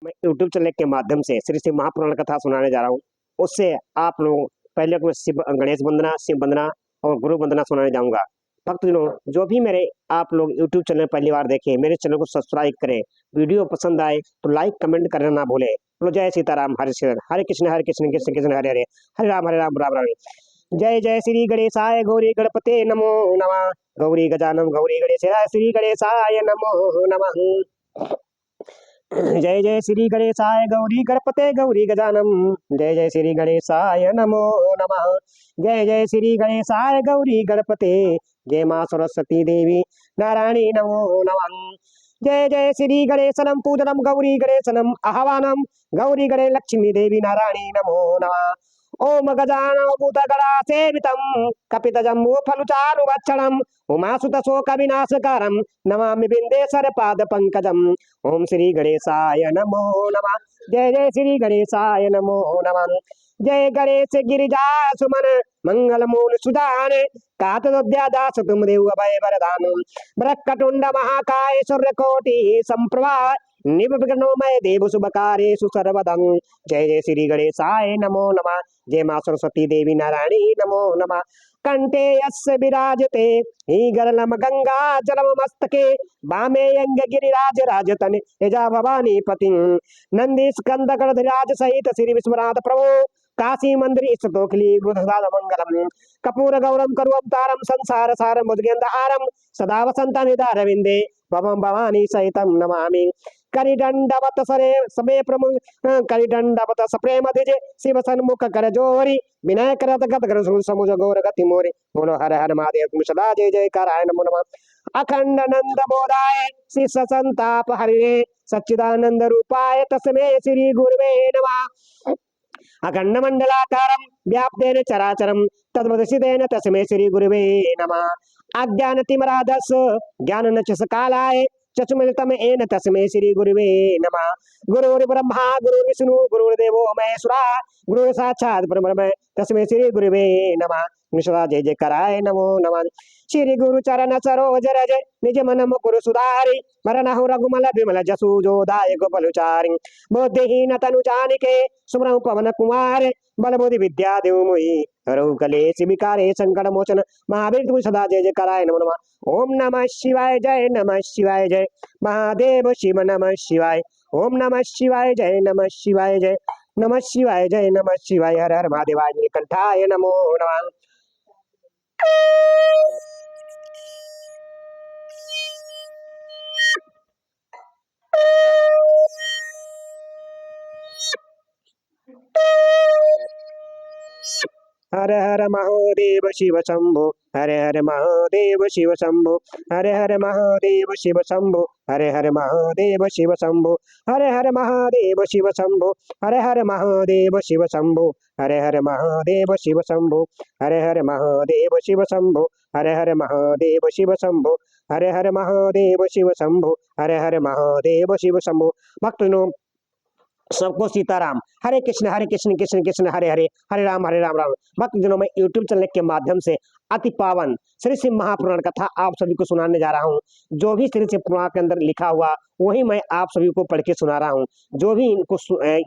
मैं YouTube channel के माध्यम से श्री शिव महापुराण कथा सुनाने जा रहा हूँ। उससे आप लोग पहले को शिव गणेश वंदना, शिव वंदना और गुरु वंदना सुनाने जाऊंगा। भक्तजनों, जो भी मेरे आप लोग यूट्यूब चैनल पहली बार देखें, मेरे चैनल को सब्सक्राइब करें। वीडियो पसंद आए तो लाइक कमेंट करना ना भूलें। बोलो जय सीताराम, हरे श्री हरे कृष्ण कृष्ण कृष्ण हरे हरे, हरे राम राम राम। जय जय श्री गणेशाय गौरी गणपते नमो नमः। गौरी गजानम गौरी गणेशाय श्री गणेशाय नमो नमः। जय जय श्री गणेशाय गौरी गणपते गौरी गजानम। जय जय श्री गणेशाय नमो नमः। जय जय श्री गणेशाय गौरी गणपते। जय मां सरस्वती देवी नारायणी नमो नमः। जय जय श्री गणेशनम पूजनम गौरी गणेशनम आह्वानम गौरी गणे लक्ष्मी देवी नारायणी नमो नमः। ओम गजानन भूतगणा सेवितम कपित जम्बू फलुचारुभक्षणम उमासुत शोक विनाशकारम नमामि बिंदेश्वर पाद पंकजम। ओम श्री गणेशाय नमो नमः। जय जय श्री गणेशाय नमो नमः। जय गणेश गिरिजा सुमन मंगल मूल सुदान कातोद्यादास तुम देव अभय वरदान ब्रह्मटुंड महाकाय सूर्य कोटि संप्रभा निर्विघ्नोमय देव शुभकार्येषु सर्वदं। जय जय श्री गणेशाय नमो नमः। जय मां सरस्वती देवी नारायणी नमो नमः। कंठे यस्य विराजते गरलम गंगा जलम मस्तके वामे अंग गिरिराज राजतन यजा भवानी पति नंदी स्कंद गणधराज सहित श्री विश्वनाथ प्रभु काशी मंदिर स्तोखली गुरुदाद मंगलम कपूर गौरम करुअवतारम संसार सारम मुद्गेंदहारम सदा वसंत निदारविंदे भवम भवानी सहितम नमामि। करिदंडवत सरे समे प्रमुख करिदंडवत सप्रेम धिज शिव सन्मुख कर जोरी विनय करत गत कर समुझ गौर गति मोरे। बोलो हर हर महादेव तुम सदा जय जय कराय नमो नमः। अखंड नंद बोधाय श्री संताप हरिणे सच्चिदानंद रूपाय तस्मै श्री गुरुवे नमः। अखंड मंडलाकारं व्याप्तेन चराचरं तद्वदर्शितेन तस्मै श्री गुरुवे नमः। अज्ञानतिमिराधस ज्ञाननचसकालाय चक्षुमिलितं येन तस्मै श्री गुरुवे नमः। गुरुर्ब्रह्मा गुरुर्विष्णु गुरुर्देवो महेश्वरा गुरु साक्षात् परब्रह्म तस्मै श्री गुरुवे नमः। निषदा जय जय कराय नमो नमः। श्री गुरु चरण सरोज रज निज मन मुकुर सुधारि मरनहु रघुमल विमल जसु जोदाय गोपलुचारि बुद्धिहीन तनु जानिके सुमरहु पवन कुमार बल बुद्धि विद्या देव मोहि हरहु कलेश विकारे संकट मोचन महावीर तुम सदा जय जय कराय नमो नमः। ओम नमः शिवाय जय नमः शिवाय जय महादेव शिव नमः शिवाय। ओम नमः शिवाय जय नमः शिवाय जय नमः शिवाय जय नमः शिवाय हर हर महादेवाय नीलकंठाय नमो नमः। हर हर महादेव शिव शंभो हरे हर महादेव शिव शंभो हरे हर महादेव शिव शंभो हरे हर महादेव शिव शंभो हरे हर महादेव शिव शंभो हरे हर महादेव शिव शंभो हरे हर महादेव शिव शंभो हरे हर महादेव शिव शंभो हरे हर महादेव शिव शंभो हरे हर महादेव शिव शंभो हरे हर महादेव शिव शंभो। भक्तजनों, सबको सीताराम। हरे कृष्ण कृष्ण कृष्ण हरे हरे, हरे राम राम। भक्तजनों, मैं यूट्यूब चैनल के माध्यम से अति पावन श्री शिव महापुराण कथा आप सभी को सुनाने जा रहा हूँ। जो भी श्री शिव पुराण के अंदर लिखा हुआ वही मैं आप सभी को पढ़ के सुना रहा हूँ। जो भी इनको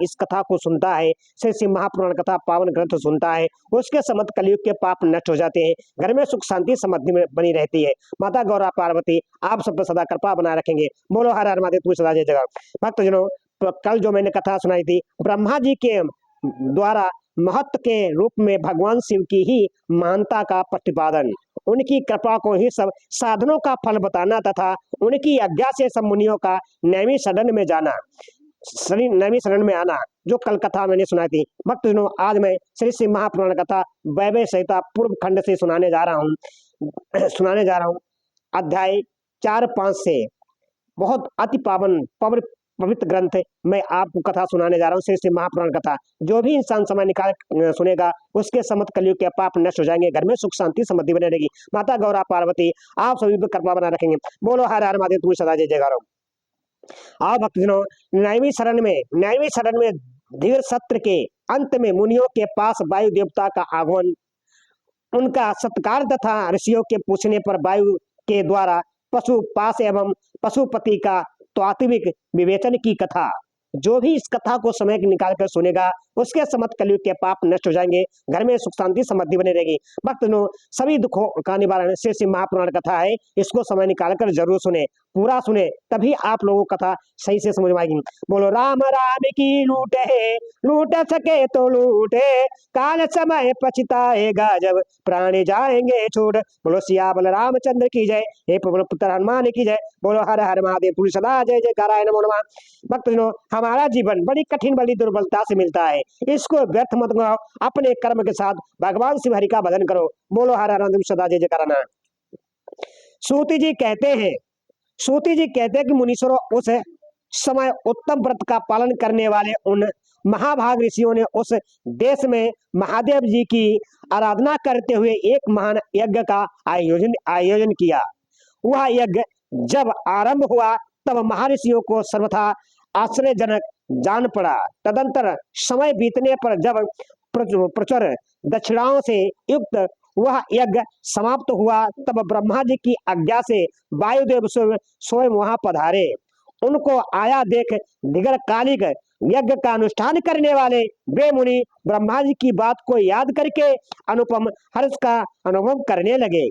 इस कथा को सुनता है, श्री शिव महापुराण कथा पावन ग्रंथ सुनता है, उसके समस्त कलयुग के पाप नष्ट हो जाते हैं, घर में सुख शांति समृद्धि में बनी रहती है। माता गौरा पार्वती आप सब पर सदा कृपा बनाए रखेंगे। बोलो हर हर महादेव, तू सदा जय जगह। भक्तजनों, तो कल जो मैंने कथा सुनाई थी, ब्रह्मा जी के द्वारा महत्व के रूप में भगवान शिव की ही महानता का प्रतिपादन, उनकी कृपा को ही सब साधनों का फल बताना तथा उनकी आज्ञा से सब मुनियों का नैमी सदन में जाना, नैमी सदन में आना, जो कल कथा मैंने सुनाई थी। भक्तजनों, आज मैं श्री शिव महापुराण कथा वैभव संहिता पूर्व खंड से सुनाने जा रहा हूँ। अध्याय 4-5 से बहुत अति पावन पवित्र ग्रंथ मैं आपको कथा सुनाने जा रहा हूँ, श्री शिव महापुराण कथा। जो भी इंसान समय निकाल सुनेगा उसके समस्त कलयुग के पाप नष्ट हो जाएंगे, घर में सुख शांति समृद्धि बने रहेगी। माता गौरा पार्वती आप सभी पर कृपा बना रखेंगे। बोलो हर हर महादेव, तू सदा जय जयकार। आओ भक्तजनों, न्यायवी शरण में धीर सत्र के अंत में मुनियों के पास वायु देवता का आगमन, उनका सत्कार तथा ऋषियों के पूछने पर वायु के द्वारा पशुपाश एवं पशुपति का तात्विक विवेचन की कथा। जो भी इस कथा को समय निकाल कर सुनेगा उसके समस्त कलयुग के पाप नष्ट हो जाएंगे, घर में सुख शांति समृद्धि बनी रहेगी। भक्तजनों, सभी दुखों का निवारण श्री शिव महापुराण कथा है, इसको समय निकाल कर जरूर सुने, पूरा सुने, तभी आप लोगों को कथा सही से समझ में आएगी। बोलो राम राम की लूटे है, लूट सके तो लूटे, काल समय पछताएगा जब प्राणी जाएंगे छूट। बोलो सियाबल रामचंद्र की जय, हे पवन पुत्र हनुमान की जय। बोलो हर हर महादेव, पुरुष सदा जय जयकाराय नमो नमः। भक्तजनों, हमारा जीवन बड़ी कठिन बड़ी दुर्बलता से मिलता है, इसको व्यर्थ मत गवाओ, अपने कर्म के साथ भगवान शिव हरि का भजन करो। बोलो हर हर महादेव, सदा जय जयकाराय। सूति जी कहते हैं कि मुनीश्वरों, उस समय उत्तम व्रत का पालन करने वाले उन महाभाग ऋषियों ने उस देश में महादेव जी की आराधना करते हुए एक महान यज्ञ का आयोजन किया। वह यज्ञ जब आरंभ हुआ तब महर्षियों को सर्वथा आश्चर्यजनक जान पड़ा। तदंतर समय बीतने पर जब प्रचुर दक्षिणाओं से युक्त वह यज्ञ समाप्त हुआ तब ब्रह्मा जी की आज्ञा से वायुदेव स्वयं वहां पधारे। उनको आया देख दीर्घकालिक यज्ञ का अनुष्ठान करने वाले वे मुनि ब्रह्मा जी की बात को याद करके अनुपम हर्ष का अनुभव करने लगे।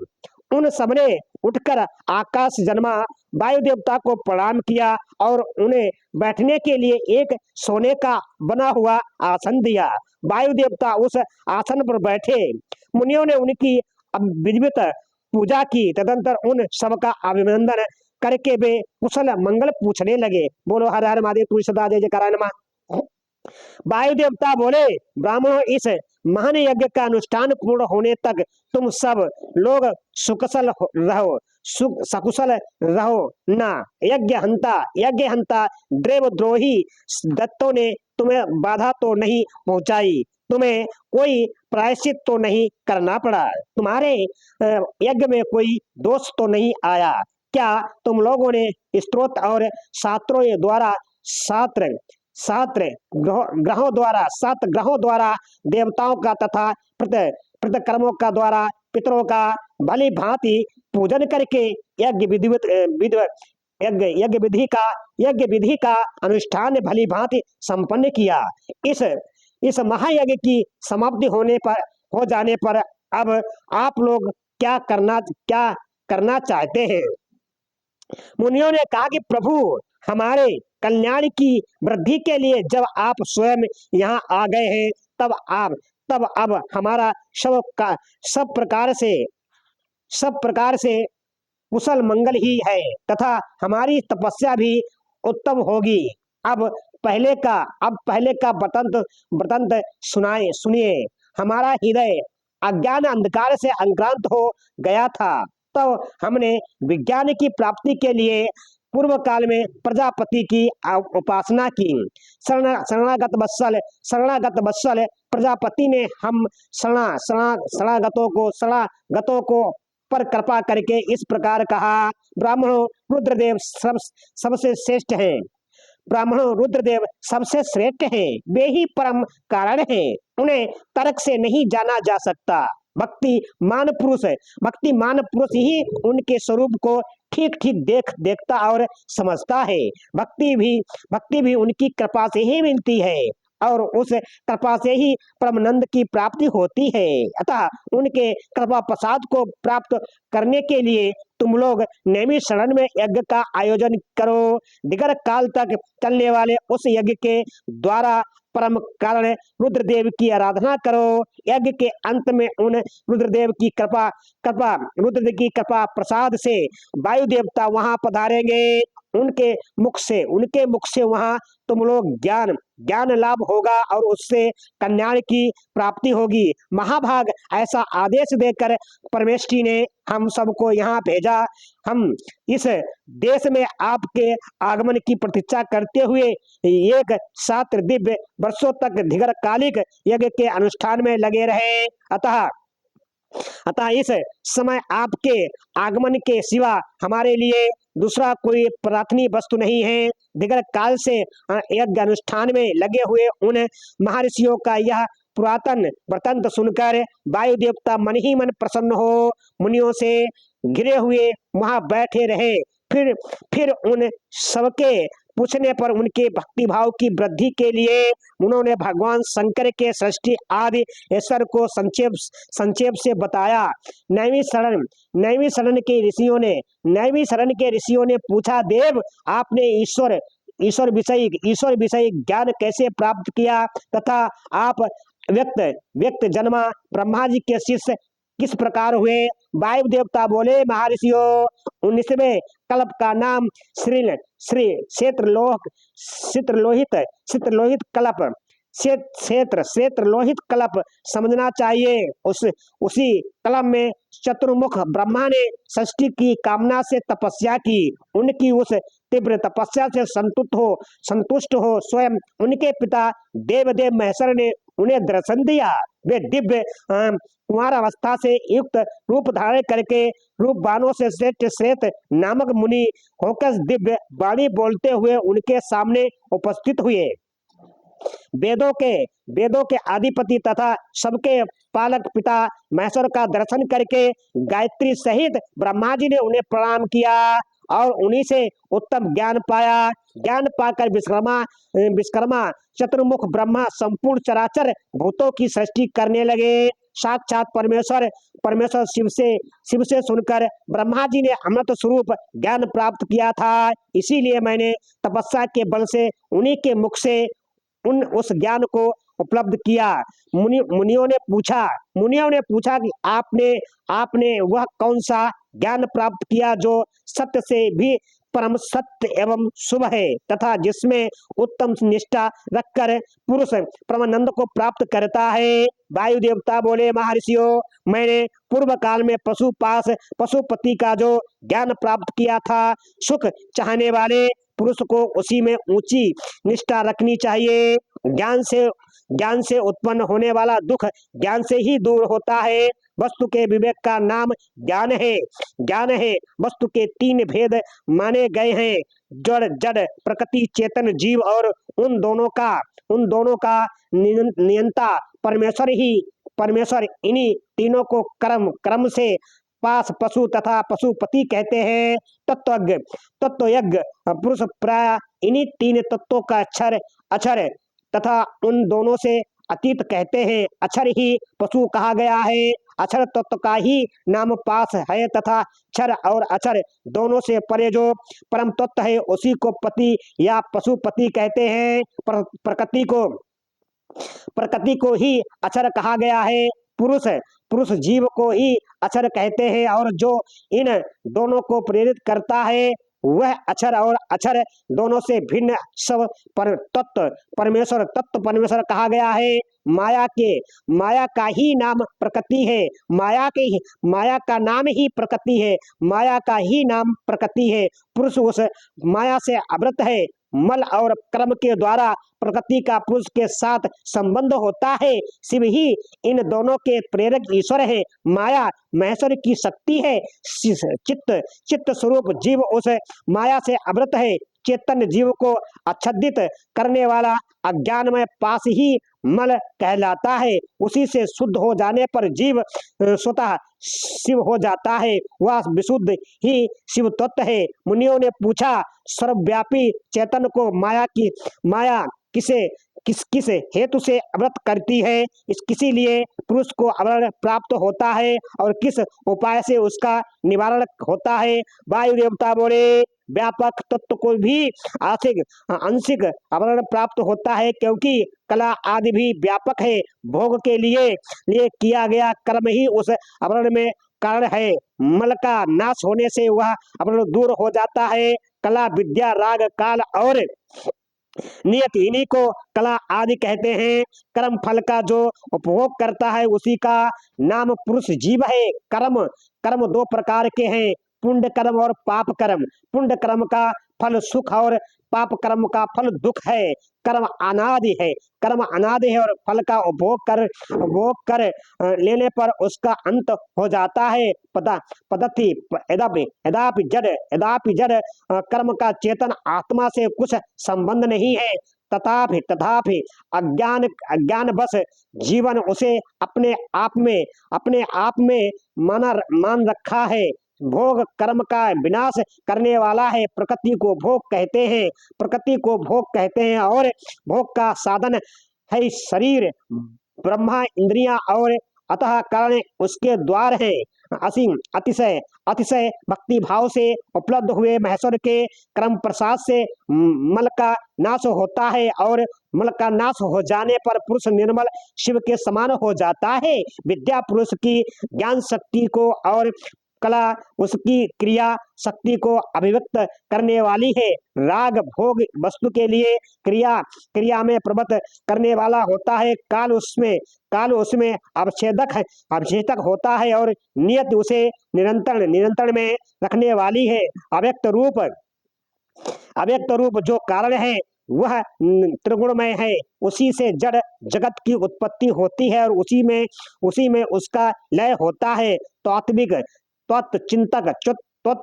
उन सबने उठकर आकाश जन्मा वायु देवता को प्रणाम किया और उन्हें बैठने के लिए एक सोने का बना हुआ आसन दिया। वायु देवता उस आसन पर बैठे। मुनियों ने उनकी विधिवत पूजा की। तदंतर उन सबका अभिनंदन करके वे कुशल मंगल पूछने लगे। बोलो हर हर महादेव, तुलसी सदा जय जयकाराय नमः। वायु देवता बोले, ब्राह्मणों, इस महान यज्ञ का अनुष्ठान पूर्ण होने तक तुम सब लोग सकुशल रहो ना। यज्ञ हंता देवद्रोही दत्तों ने तुम्हें बाधा तो नहीं पहुंचाई, तुम्हें कोई प्रायश्चित तो नहीं करना पड़ा, तुम्हारे यज्ञ में कोई दोष तो नहीं आया। क्या तुम लोगों ने स्तोत्र और शास्त्रों द्वारा सात ग्रहों द्वारा देवताओं का तथा कर्मों का द्वारा पितरों का भली भांति पूजन करके यज्ञ विधि का अनुष्ठान भली भांति संपन्न किया। इस महायज्ञ की समाप्ति हो जाने पर अब आप लोग क्या करना चाहते हैं? मुनियों ने कहा कि प्रभु, हमारे कल्याण की वृद्धि के लिए जब आप स्वयं यहाँ आ गए हैं तब अब हमारा सब प्रकार से कुशल मंगल ही है तथा हमारी तपस्या भी उत्तम होगी। अब पहले का वृत्तांत सुनिए। हमारा हृदय अज्ञान अंधकार से अंक्रांत हो गया था, तो हमने विज्ञान की प्राप्ति के लिए पूर्व काल में प्रजापति की उपासना की। शरणागत वत्सल प्रजापति ने हम शरणागतों को पर कृपा करके इस प्रकार कहा, ब्राह्मणों, रुद्रदेव सबसे श्रेष्ठ हैं। वे ही परम कारण हैं, उन्हें तर्क से नहीं जाना जा सकता। भक्तिमान पुरुष ही उनके स्वरूप को ठीक देखता और समझता है। भक्ति भी उनकी कृपा से ही मिलती है और उस कृपा से ही परमानंद की प्राप्ति होती है। अतः उनके कृपा प्रसाद को प्राप्त करने के लिए तुम लोग नियमित शरण में यज्ञ का आयोजन करो। दीर्घ काल तक चलने वाले उस यज्ञ के द्वारा परम कारण रुद्रदेव की आराधना करो। यज्ञ के अंत में उन रुद्रदेव की कृपा प्रसाद से वायु देवता वहां पधारेंगे। उनके मुख से वहां तुम लोग ज्ञान लाभ होगा और उससे कल्याण की प्राप्ति होगी। महाभाग, ऐसा आदेश देकर परमेष्ठी ने हम सबको यहाँ भेजा। हम इस देश में आपके आगमन की प्रतीक्षा करते हुए 7 दिव्य वर्षों तक दीर्घकालिक यज्ञ के अनुष्ठान में लगे रहे। अतः इस समय आपके आगमन के सिवा हमारे लिए दूसरा कोई प्रार्थनीय वस्तु नहीं है। दीर्घ काल से यज्ञ अनुष्ठान में लगे हुए उन महर्षियों का यह पुरातन वृत्तांत सुनकर वायु देवता मन ही मन प्रसन्न हो मुनियों से घिरे हुए वहां बैठे रहे। फिर उन सबके पूछने पर उनके भक्ति भाव की वृद्धि के लिए उन्होंने भगवान शंकर के सृष्टि आदि ईश्वर को संक्षेप से बताया। नैवी शरण के ऋषियों ने पूछा, देव आपने ईश्वर विषय ज्ञान कैसे प्राप्त किया तथा आप व्यक्त जन्मा ब्रह्मा जी के शिष्य किस प्रकार हुए? वायु देवता बोले, महर्षियों 19वें कल्प का नाम क्षेत्रलोहित कल्प क्षेत्रलोहित कल्प समझना चाहिए। उसी कल्प में चतुर्मुख ब्रह्मा ने सृष्टि की कामना से तपस्या की। उनकी उस तीव्र तपस्या से संतुष्ट हो स्वयं उनके पिता देवदेव महेश्वर ने उन्हें दर्शन दिया। वे दिव्य कुमार अवस्था से युक्त रूप धारण करके रूपवानों से श्रेष्ठ नामक मुनि होकर दिव्य वाणी बोलते हुए उनके सामने उपस्थित हुए। वेदों के अधिपति तथा सबके पालक पिता महेश्वर का दर्शन करके गायत्री सहित ब्रह्मा जी ने उन्हें प्रणाम किया और उन्हीं से उत्तम ज्ञान पाया। ज्ञान पाकर विश्वकर्मा चतुर्मुख ब्रह्मा संपूर्ण चराचर भूतों की सृष्टि करने लगे। साक्षात परमेश्वर शिव से सुनकर ब्रह्मा जी ने अमृत स्वरूप ज्ञान प्राप्त किया था। इसीलिए मैंने तपस्या के बल से उन्हीं के मुख से उस ज्ञान को उपलब्ध किया। मुनियों ने पूछा कि आपने वह कौन सा ज्ञान प्राप्त किया जो सत्य से भी परम सत्य एवं शुभ है तथा जिसमें उत्तम निष्ठा रखकर पुरुष परमानंद को प्राप्त करता है? वायु देवता बोले, महर्षियों मैंने पूर्व काल में पशुपति का जो ज्ञान प्राप्त किया था। सुख चाहने वाले पुरुष को उसी में ऊंची निष्ठा रखनी चाहिए। ज्ञान से उत्पन्न होने वाला दुख ज्ञान से ही दूर होता है। वस्तु के विवेक का नाम ज्ञान है। वस्तु के 3 भेद माने गए हैं, जड़ प्रकृति चेतन जीव, और उन दोनों का नियंता परमेश्वर इन्हीं तीनों को क्रम से पास पशु तथा पशुपति कहते हैं। तत्वज्ञ पुरुष प्राय इन्हीं 3 तत्वों का अक्षर तथा उन दोनों से अतीत कहते हैं। अक्षर ही पशु कहा गया है। अक्षर तत्व का ही नाम पास है तथा क्षर और अक्षर दोनों से परे जो परम तत्व है उसी को पति या पशुपति कहते हैं। प्रकृति को ही अक्षर कहा गया है। पुरुष जीव को ही अक्षर कहते हैं और जो इन दोनों को प्रेरित करता है वह अक्षर और अक्षर दोनों से भिन्न सब पर तत्व परमेश्वर कहा गया है। माया का ही नाम प्रकृति है। माया का नाम ही प्रकृति है। माया का ही नाम प्रकृति है। पुरुष उस माया से आवृत है। मल और कर्म के द्वारा प्रकृति का पुरुष के साथ संबंध होता है। शिव ही इन दोनों के प्रेरक ईश्वर है। माया महेश्वर की शक्ति है। चित्त स्वरूप जीव उस माया से आवृत है। चेतन जीव को आच्छादित करने वाला अज्ञानमय पास ही मल कहलाता है। उसी से शुद्ध हो जाने पर जीव स्वतः शिव हो जाता है। वह विशुद्ध ही शिव तत्व है। मुनियों ने पूछा, सर्वव्यापी चेतन को माया किस हेतु से आवृत करती है? किसी लिए पुरुष को आवरण प्राप्त होता है और किस उपाय से उसका निवारण होता है? वायु देवता बोले, व्यापक तत्व को भी आंशिक आवरण प्राप्त होता है क्योंकि कला आदि भी व्यापक है। भोग के लिए किया गया कर्म ही उस आवरण में कारण है। मल का नाश होने से वह आवरण दूर हो जाता है। कला विद्या राग काल और नियत इन्हीं को कला आदि कहते हैं। कर्म फल का जो उपभोग करता है उसी का नाम पुरुष जीव है। कर्म 2 प्रकार के हैं, पुण्य कर्म और पाप कर्म। पुण्य कर्म का फल सुख और पाप कर्म का फल दुख है। कर्म अनादि है और फल का उपभोग कर लेने पर उसका अंत हो जाता है। पद्धति यदापि जड़ कर्म का चेतन आत्मा से कुछ संबंध नहीं है। तथापि अज्ञान बस जीवन उसे अपने आप में मान रखा है। भोग कर्म का विनाश करने वाला है। प्रकृति को भोग कहते हैं, प्रकृति को भोग कहते हैं और भोग का साधन है शरीर, ब्रह्मा, इंद्रियां और अतः कारण उसके द्वार है। असीम अतिशय अतिशय भक्ति भाव से उपलब्ध हुए महेश्वर के क्रम प्रसाद से मल का नाश होता है और मल का नाश हो जाने पर पुरुष निर्मल शिव के समान हो जाता है। विद्या पुरुष की ज्ञान शक्ति को और कला उसकी क्रिया शक्ति को अभिव्यक्त करने वाली है। राग भोग वस्तु के लिए क्रिया क्रिया में प्रवृत्त करने वाला होता है। काल उसमें अवच्छेदक होता है और नियत उसे निरंतर में रखने वाली है। अव्यक्त रूप जो कारण है वह त्रिगुणमय है। उसी से जड़ जगत की उत्पत्ति होती है और उसी में उसका लय होता है। तत्व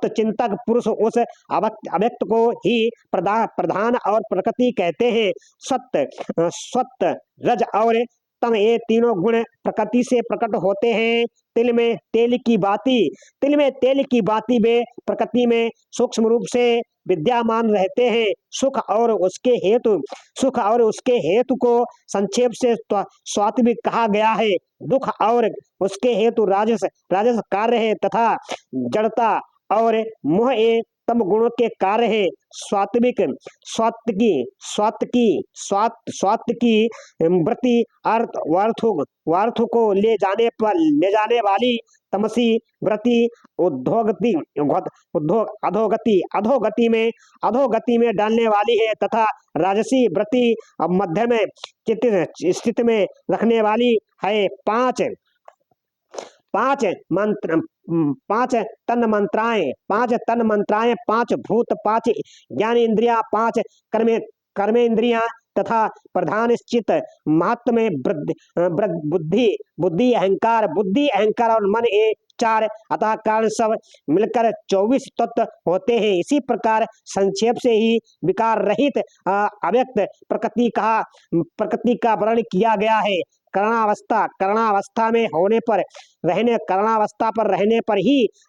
चिंतक पुरुष उस अव्यक्त को ही प्रधान और प्रकृति कहते हैं। सत्य रज और तम ये तीनों गुण प्रकृति से प्रकट होते हैं। तिल में तेल की बाती वे प्रकृति में सूक्ष्म रूप से विद्यमान रहते हैं। सुख और उसके हेतु को संक्षेप से सात्विक कहा गया है। दुख और उसके हेतु राजस कार्य है तथा जड़ता और मोह ये तम गुणों के कार्य है। स्वात्विकी वृत्ति वार्थ को ले जाने वाली तमसी वृत्ति अधोगति में डालने वाली है तथा राजसी वृत्ति मध्य में स्थिति में रखने वाली है। पांच तन मंत्राएं, पांच भूत, पांच ज्ञान इंद्रिया, पांच कर्मेंद्रिया तथा प्रधान चित्त, महत्व में बुद्धि अहंकार और मन ये चार अतः कारण सब मिलकर 24 तत्व होते हैं। इसी प्रकार संक्षेप से ही विकार रहित अव्यक्त प्रकृति का वर्णन किया गया है। करणावस्था में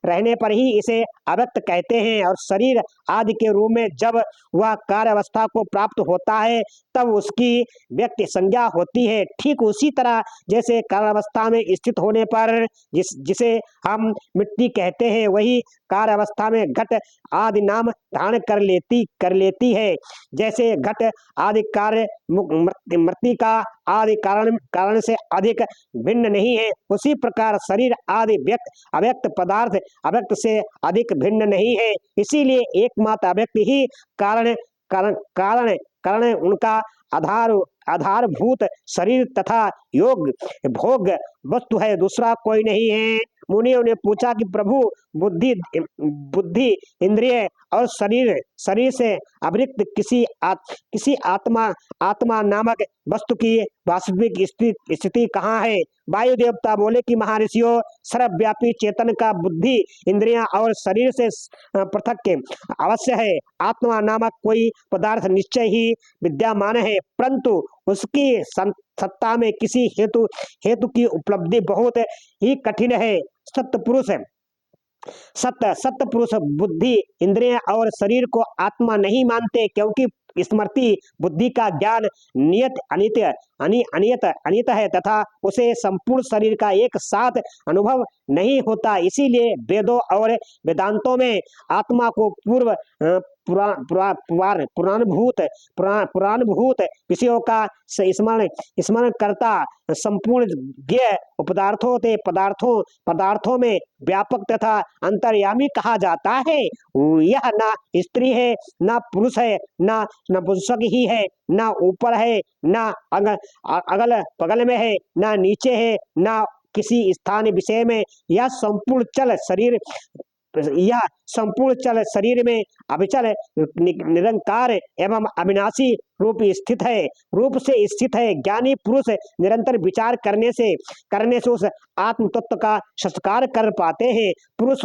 रहने पर ही इसे अव्यक्त कहते हैं और शरीर आदि के रूप में जब वह कार्य अवस्था को प्राप्त होता है तब उसकी व्यक्ति संज्ञा होती है। ठीक उसी तरह जैसे कार्यावस्था में स्थित होने पर जिसे हम मिट्टी कहते हैं वही कार्य अवस्था में घट आदि नाम धारण कर लेती है। जैसे घट आदि कार्य मृत्तिका आदि कारण से अधिक भिन्न नहीं है, उसी प्रकार शरीर आदि अव्यक्त पदार्थ अव्यक्त से अधिक भिन्न नहीं है। इसीलिए एकमात्र अव्यक्त ही कारण उनका आधारभूत शरीर तथा योग भोग वस्तु है, दूसरा कोई नहीं है। मुनियों ने पूछा कि प्रभु बुद्धि इंद्रिय और शरीर से अतिरिक्त किसी आत्मा नामक वस्तु की वास्तविक स्थिति कहाँ है? वायु देवता बोले कि महर्षियों, सर्वव्यापी चेतन का बुद्धि इंद्रियां और शरीर से पृथक अवश्य है। आत्मा नामक कोई पदार्थ निश्चय ही विद्यमान है, परंतु उसकी सत्ता में किसी हेतु की उपलब्धि बहुत ही कठिन है। सत्य पुरुष बुद्धि इंद्रिय और शरीर को आत्मा नहीं मानते, क्योंकि स्मृति बुद्धि का ज्ञान अनियत है तथा उसे संपूर्ण शरीर का एक साथ अनुभव नहीं होता। इसीलिए वेदों और वेदांतों में आत्मा को पुराणभूत विषयों का स्मरण करता संपूर्ण ज्ञेय पदार्थों में व्यापक तथा अंतर्यामी कहा जाता है। यह ना स्त्री है, ना पुरुष है, ना पुंसक ही है, ना ऊपर है, ना अगल बगल में है, ना नीचे है, ना किसी स्थान विषय में। यह संपूर्ण चल शरीर में अविचल निरंकार एवं अविनाशी रूप से स्थित है। ज्ञानी पुरुष निरंतर विचार करने से उस आत्म तत्व का संस्कार कर पाते हैं। पुरुष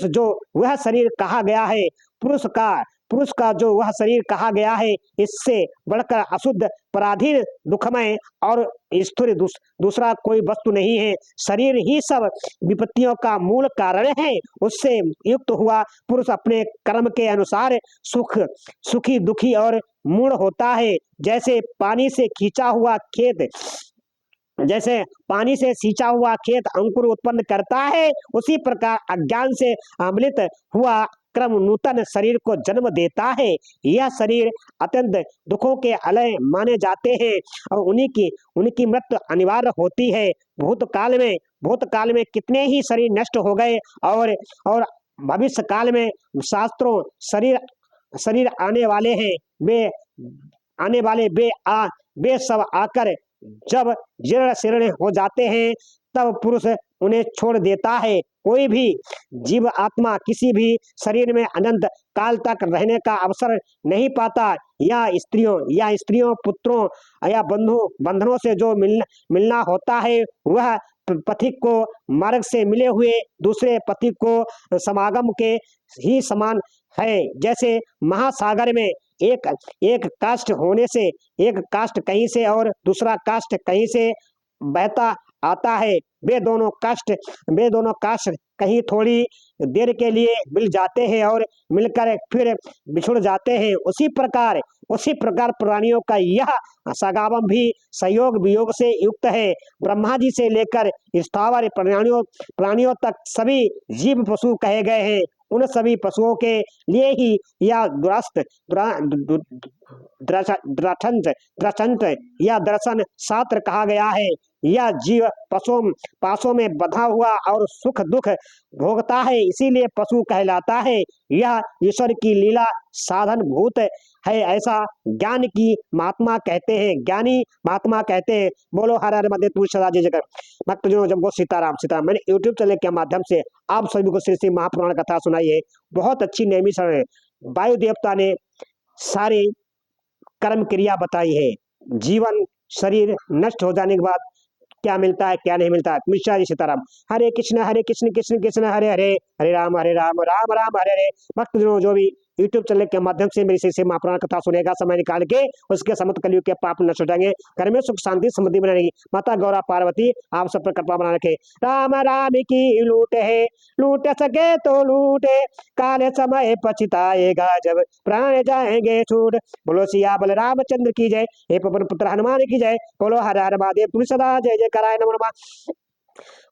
जो वह शरीर कहा गया है, पुरुष का पुरुष का जो वह शरीर कहा गया है, इससे बढ़कर अशुद्ध, पराधीन, दुखमय और स्थिर दूसरा कोई वस्तु नहीं है। शरीर ही सब विपत्तियों का मूल कारण है। उससे युक्त हुआ पुरुष अपने कर्म के अनुसार सुखी, दुखी और मूढ़ होता है। जैसे पानी से सींचा हुआ खेत अंकुर उत्पन्न करता है, उसी प्रकार अज्ञान से अम्लित हुआ क्रम नूतन शरीर को जन्म देता है। यह शरीर अत्यंत दुखों के अलय माने जाते हैं और उनकी मृत्यु अनिवार्य होती है। भूतकाल में कितने ही शरीर नष्ट हो गए और भविष्य काल में शास्त्रों शरीर वे सब आकर जब जीर्ण शीर्ण हो जाते हैं, तब पुरुष उन्हें छोड़ देता है। कोई भी जीव आत्मा किसी भी शरीर में अनंत काल तक रहने का अवसर नहीं पाता। या स्त्रियों पुत्रों या बंधनों से जो मिलना होता है, वह पथिक को मार्ग से मिले हुए दूसरे पथिक को समागम के ही समान है। जैसे महासागर में एक काष्ठ होने से एक काष्ठ कहीं से और दूसरा काष्ठ कहीं से बहता आता है। वे दोनों काष्ठ कहीं थोड़ी देर के लिए मिल जाते हैं और मिलकर फिर बिछुड़ जाते हैं। उसी प्रकार प्राणियों का यह सगावम भी संयोग वियोग से युक्त है। ब्रह्मा जी से लेकर स्थावर प्राणियों तक सभी जीव पशु कहे गए हैं। उन सभी पशुओं के लिए ही यह या दर्शन शास्त्र कहा गया है। यह जीव पासों में बंधा हुआ और सुख दुख भोगता है, इसीलिए पशु कहलाता है। यह ईश्वर की लीला साधन भूत है, ऐसा ज्ञानी महात्मा कहते हैं। बोलो हर हर मध्य तुलसी सदा जय जयकार। भक्तजनों, जब सीताराम मैंने यूट्यूब चैनल के माध्यम से आप सभी को श्री महापुराण कथा सुनाई है। बहुत अच्छी नेमी है। वायु देवता ने सारी कर्म क्रिया बताई है। जीवन शरीर नष्ट हो जाने के बाद क्या मिलता है, क्या नहीं मिलता है। मिश्रा जी सीताराम। हरे कृष्ण कृष्ण कृष्ण हरे हरे, हरे राम राम राम हरे हरे। भक्तजनों, जो भी यूट्यूब चैनल के माध्यम से मेरी से महापुराण कथा सुनेगा, समय निकाल के उसके समस्त कलयुग के पाप नष्ट हो जाएंगे। घर में सुख शांति समृद्धि बनेगी। माता गौरा पार्वती आप सब पर कृपा बना रखे। राम राम की लूट है, लूट सके तो लूटे, काले समय पछताएगा जब प्राण जाएंगे छूट। बोलो सिया बलरामचंद्र की जय। हे पवन पुत्र हनुमान की जय। बोलो हर हर महादेव तुलसी सदा जय जय कराय नमो नमः।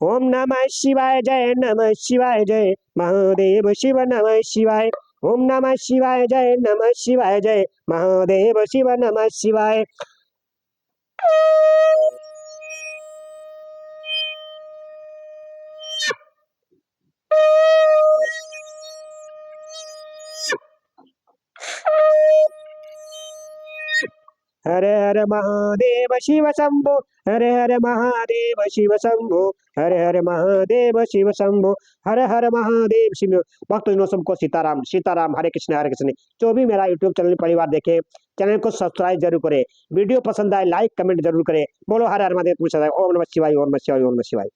ओम नमः शिवाय जय, नमः शिवाय जय, महादेव शिव नमः शिवाय। ओम नमः शिवाय जय, नमः शिवाय जय, महादेव शिव नमः शिवाय। हरे हर महादेव शिव शंभो, हरे हर महादेव शिव शंभो, हरे हर महादेव शिव शंभो, हर हर महादेव शिव। भक्तजनों सबको सीताराम हरे कृष्ण। जो भी मेरा यूट्यूब चैनल परिवार देखे, चैनल को सब्सक्राइब जरूर करे। वीडियो पसंद आए लाइक कमेंट जरूर करे। बोलो हर हर महादेव। ओम नमः शिवाय, ओम नमः शिवाय, ओम नमः शिवाय।